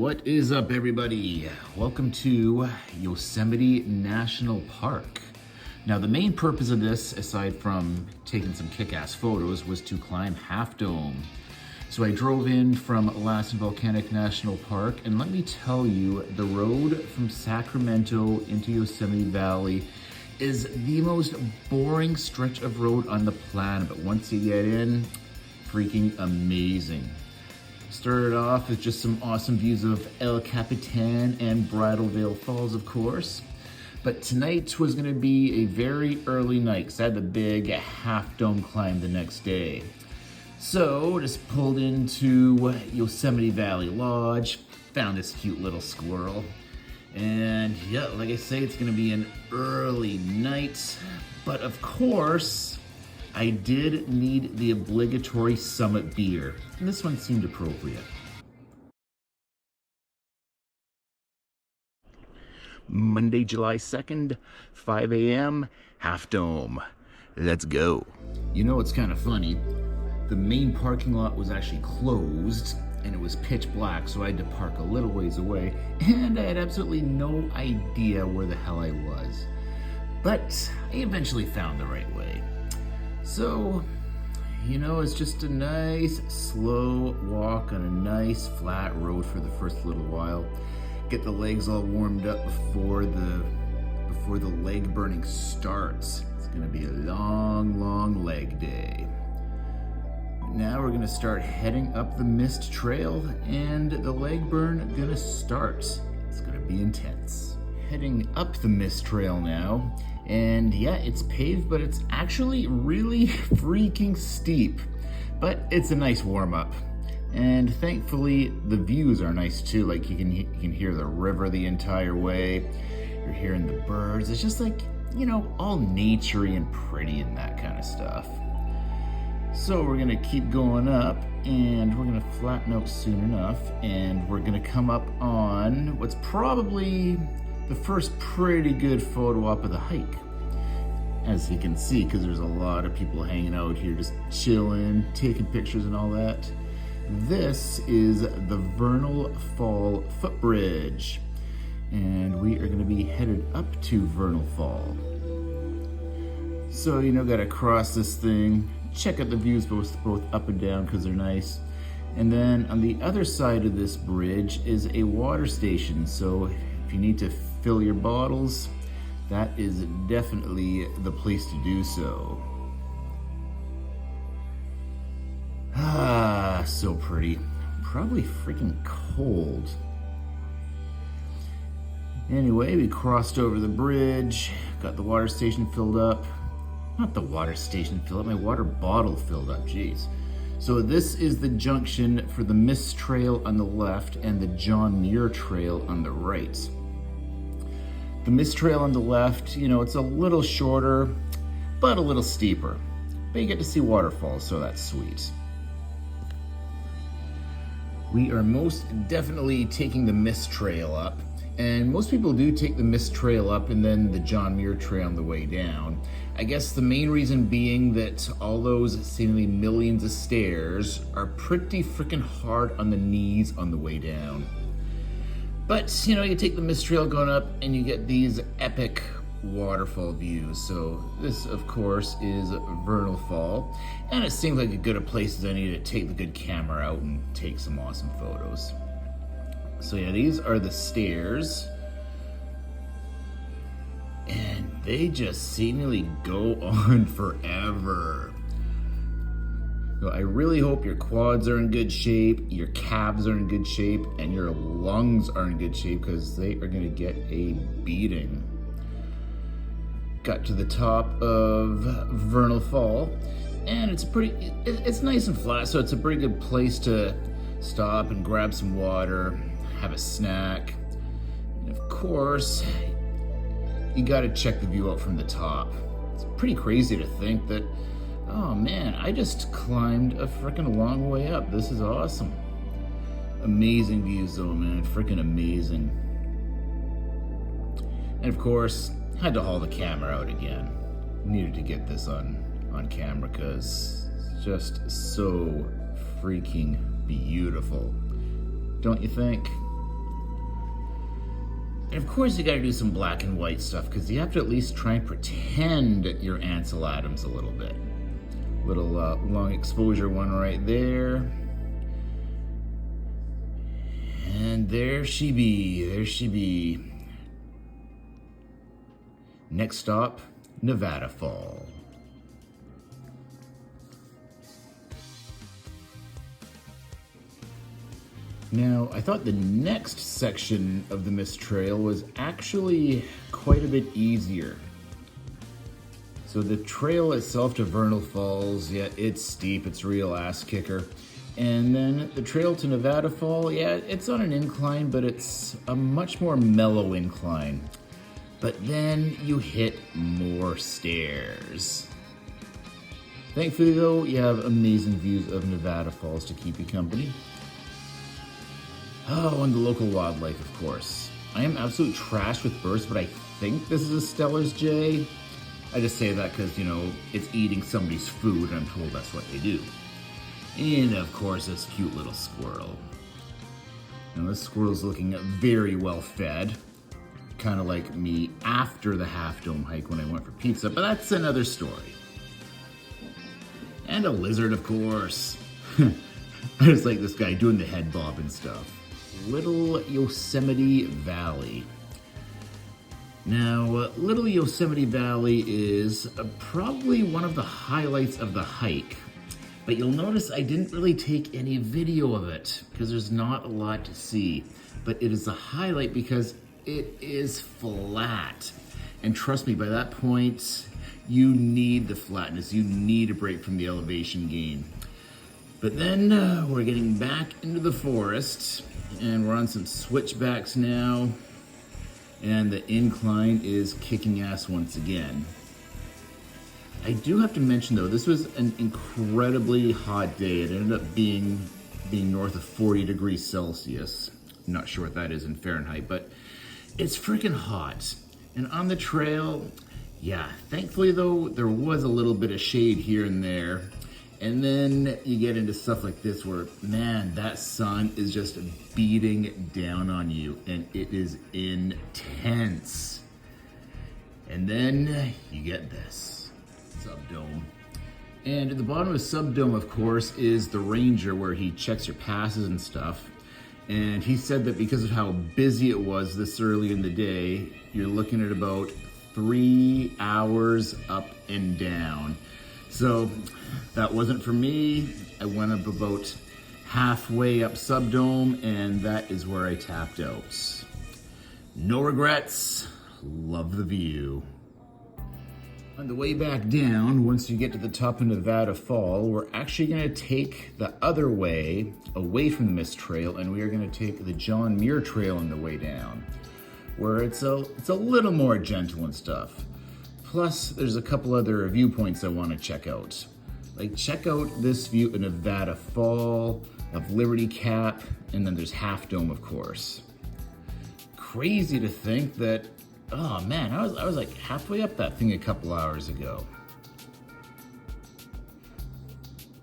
What is up, everybody? Welcome to Yosemite National Park. Now, the main purpose of this, aside from taking some kick-ass photos, was to climb Half Dome. So I drove in from Lassen Volcanic National Park, and let me tell you, the road from Sacramento into Yosemite Valley is the most boring stretch of road on the planet, but once you get in, freaking amazing. Started off with just some awesome views of El Capitan and Bridal Veil Falls, of course. But tonight was gonna be a very early night because I had the big Half Dome climb the next day. So just pulled into Yosemite Valley Lodge, found this cute little squirrel. And yeah, like I say, it's gonna be an early night. But of course, I did need the obligatory Summit beer, and this one seemed appropriate. Monday, July 2nd, 5 a.m., Half Dome. Let's go. You know, it's kind of funny. The main parking lot was actually closed, and it was pitch black, so I had to park a little ways away, and I had absolutely no idea where the hell I was. But I eventually found the right way. So, you know, it's just a nice slow walk on a nice flat road for the first little while. Get the legs all warmed up before the leg burning starts. It's gonna be a long leg day. Now we're gonna start heading up the mist trail, and the leg burn gonna start. It's gonna be intense. Heading up the mist trail now. And yeah, it's paved, but it's actually really freaking steep. But it's a nice warm up. And thankfully, the views are nice too. Like you can hear the river the entire way. You're hearing the birds. It's just like, you know, all naturey and pretty and that kind of stuff. So we're gonna keep going up, and we're gonna flatten out soon enough, and we're gonna come up on what's probably the first pretty good photo op of the hike. As you can see, because there's a lot of people hanging out here just chilling, taking pictures and all that. This is the Vernal Fall footbridge, and we are going to be headed up to Vernal Fall. So, you know, gotta cross this thing, check out the views both up and down because they're nice. And then on the other side of this bridge is a water station, so if you need to fill your bottles, that is definitely the place to do so. Ah, so pretty. Probably freaking cold. Anyway, we crossed over the bridge, got the water station filled up. Not the water station filled up, my water bottle filled up, jeez. So this is the junction for the Mist Trail on the left and the John Muir Trail on the right. The Mist Trail on the left, you know, it's a little shorter, but a little steeper. But you get to see waterfalls, so that's sweet. We are most definitely taking the Mist Trail up, and most people do take the Mist Trail up and then the John Muir Trail on the way down. I guess the main reason being that all those seemingly millions of stairs are pretty freaking hard on the knees on the way down. But, you know, you take the Mist Trail going up and you get these epic waterfall views. So this, of course, is Vernal Fall. And it seems like a good a place as any to take the good camera out and take some awesome photos. So yeah, these are the stairs. And they just seemingly go on forever. So I really hope your quads are in good shape, your calves are in good shape, and your lungs are in good shape because they are gonna get a beating. Got to the top of Vernal Fall, and it's nice and flat, so it's a pretty good place to stop and grab some water, have a snack. And of course, you gotta check the view out from the top. It's pretty crazy to think that, oh man, I just climbed a freaking long way up. This is awesome. Amazing views though, man, freaking amazing. And of course, had to haul the camera out again. Needed to get this on camera because it's just so freaking beautiful. Don't you think? And of course you gotta do some black and white stuff because you have to at least try and pretend you're Ansel Adams a little bit. Little long exposure one right there. And there she be. Next stop, Nevada Fall. Now, I thought the next section of the mist trail was actually quite a bit easier. So the trail itself to Vernal Falls, yeah, it's steep, it's a real ass kicker. And then the trail to Nevada Fall, yeah, it's on an incline, but it's a much more mellow incline. But then you hit more stairs. Thankfully though, you have amazing views of Nevada Falls to keep you company. Oh, and the local wildlife, of course. I am absolute trash with birds, but I think this is a Steller's jay. I just say that because, you know, it's eating somebody's food, and I'm told that's what they do. And, of course, this cute little squirrel. Now, this squirrel's looking very well fed. Kind of like me after the Half Dome hike when I went for pizza, but that's another story. And a lizard, of course. I just like this guy doing the head bob and stuff. Little Yosemite Valley. Now, Little Yosemite Valley is probably one of the highlights of the hike, but you'll notice I didn't really take any video of it because there's not a lot to see, but it is a highlight because it is flat. And trust me, by that point, you need the flatness, you need a break from the elevation gain. But then we're getting back into the forest, and we're on some switchbacks now, and the incline is kicking ass once again. I do have to mention though, this was an incredibly hot day. It ended up being north of 40 degrees Celsius. I'm not sure what that is in Fahrenheit, but it's freaking hot. And on the trail, yeah, thankfully though, there was a little bit of shade here and there. And then you get into stuff like this where, man, that sun is just beating down on you and it is intense. And then you get this, subdome. And at the bottom of subdome, of course, is the ranger where he checks your passes and stuff. And he said that because of how busy it was this early in the day, you're looking at about 3 hours up and down. So that wasn't for me. I went up about halfway up subdome, and that is where I tapped out. No regrets, love the view. On the way back down, once you get to the top of Nevada Fall, we're actually gonna take the other way, away from the Mist Trail, and we are gonna take the John Muir Trail on the way down, where it's a little more gentle and stuff. Plus, there's a couple other viewpoints I want to check out. Like, check out this view of Nevada Fall, of Liberty Cap, and then there's Half Dome, of course. Crazy to think that, oh man, I was like halfway up that thing a couple hours ago.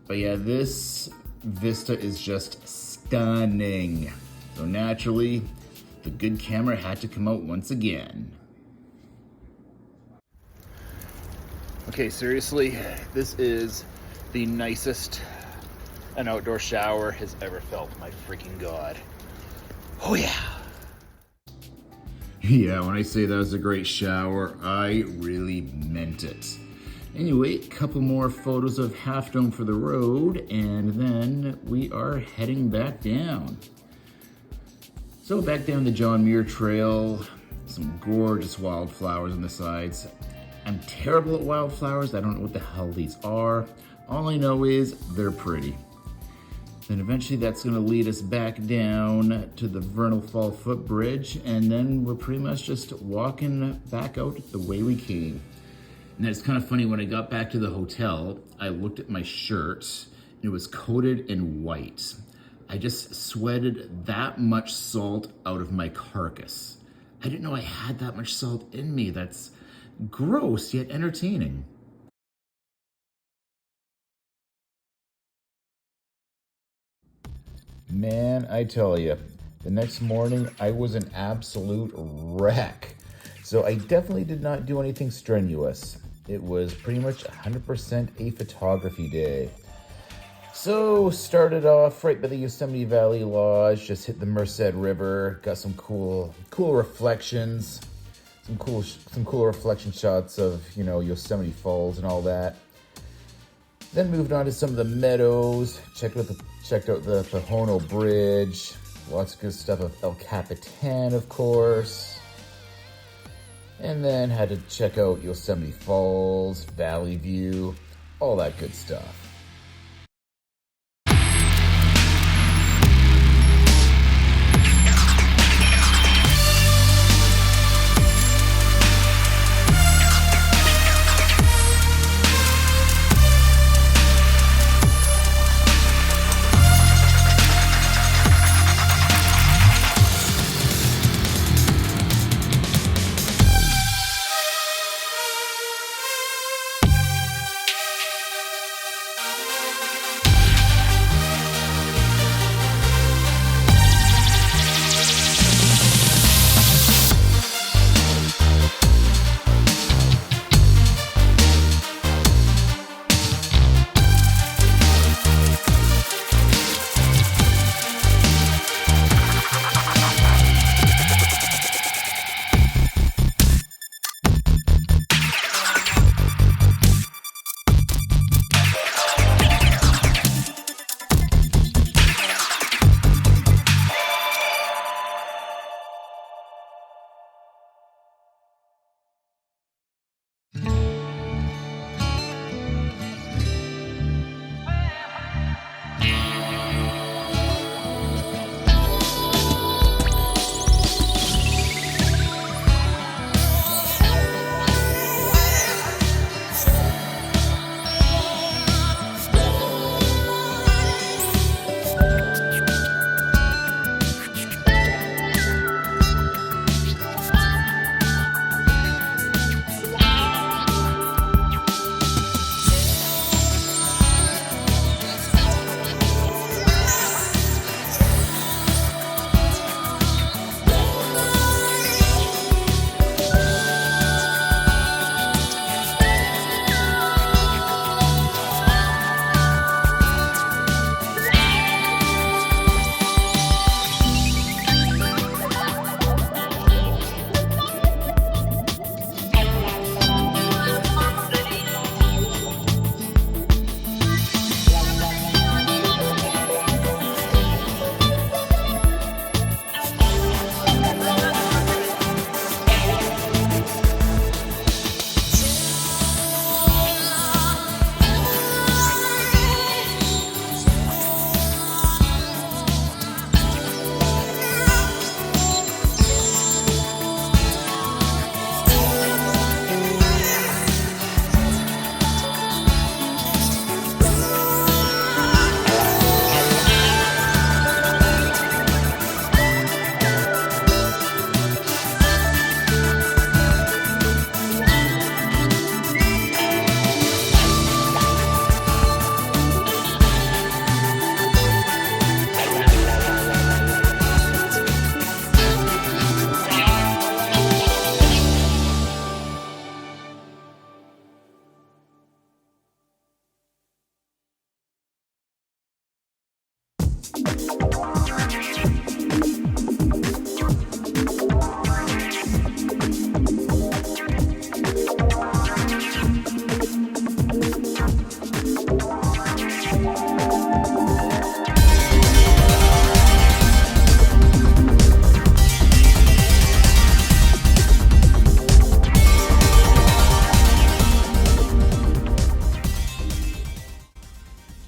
But yeah, this vista is just stunning. So naturally, the good camera had to come out once again. Okay, seriously, this is the nicest an outdoor shower has ever felt, my freaking God. Oh yeah. Yeah, when I say that was a great shower, I really meant it. Anyway, a couple more photos of Half Dome for the road, and then we are heading back down. So back down the John Muir Trail, some gorgeous wildflowers on the sides. I'm terrible at wildflowers. I don't know what the hell these are. All I know is they're pretty. Then eventually that's gonna lead us back down to the Vernal Fall footbridge, and then we're pretty much just walking back out the way we came. And it's kind of funny, when I got back to the hotel, I looked at my shirt, and it was coated in white. I just sweated that much salt out of my carcass. I didn't know I had that much salt in me. That's gross, yet entertaining. Man, I tell you, The next morning, I was an absolute wreck. So I definitely did not do anything strenuous. It was pretty much 100% a photography day. So started off right by the Yosemite Valley Lodge, just hit the Merced River, got some cool reflections, some cool reflection shots of, Yosemite Falls and all that. Then moved on to some of the meadows, checked out the Pohono Bridge, lots of good stuff of El Capitan, of course. And then had to check out Yosemite Falls, Valley View, all that good stuff.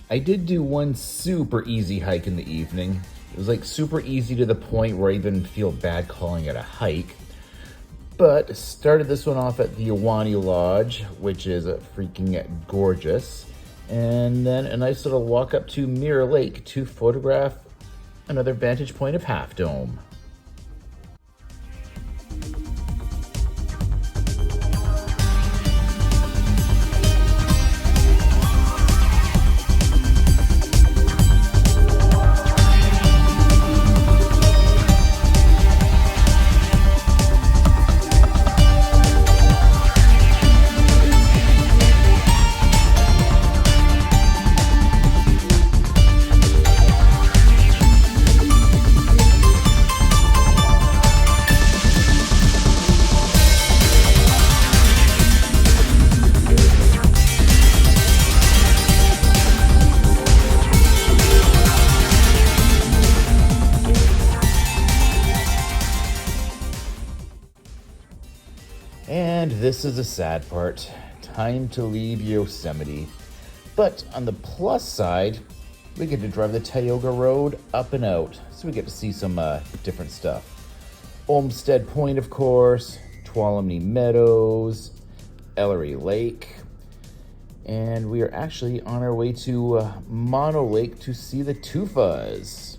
I did do one super easy hike in the evening. It was like super easy to the point where I even feel bad calling it a hike. But started this one off at the Yosemite Lodge, which is freaking gorgeous. And then a nice little walk up to Mirror Lake to photograph another vantage point of Half Dome. And this is the sad part. Time to leave Yosemite. But on the plus side, we get to drive the Tioga Road up and out. So we get to see some different stuff. Olmsted Point, of course, Tuolumne Meadows, Ellery Lake. And we are actually on our way to Mono Lake to see the Tufas.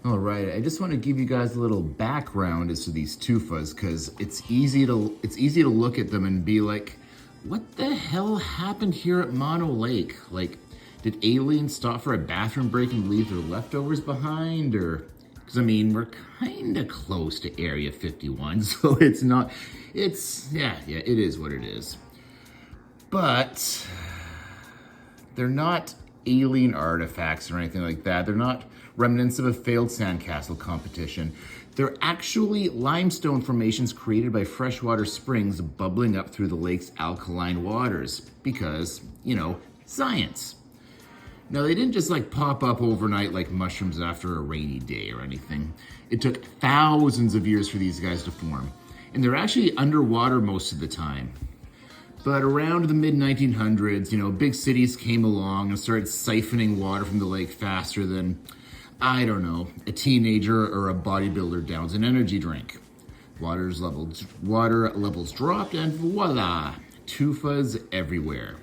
All right, I just want to give you guys a little background as to these Tufas, because it's easy to look at them and be like, what the hell happened here at Mono Lake? Like, did aliens stop for a bathroom break and leave their leftovers behind? Or, because I mean, we're kind of close to Area 51, so it is what it is. But they're not alien artifacts or anything like that. They're not remnants of a failed sandcastle competition. They're actually limestone formations created by freshwater springs bubbling up through the lake's alkaline waters because, science. Now, they didn't just pop up overnight like mushrooms after a rainy day or anything. It took thousands of years for these guys to form. And they're actually underwater most of the time. But around the mid-1900s, big cities came along and started siphoning water from the lake faster than, I don't know, a teenager or a bodybuilder downs an energy drink. Water levels dropped, and voila, Tufas everywhere.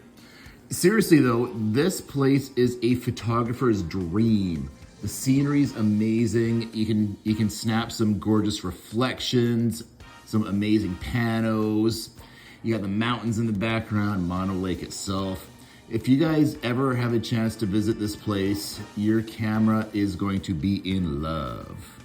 Seriously though, this place is a photographer's dream. The scenery's amazing. You can snap some gorgeous reflections, some amazing panos. You got the mountains in the background, Mono Lake itself. If you guys ever have a chance to visit this place, your camera is going to be in love.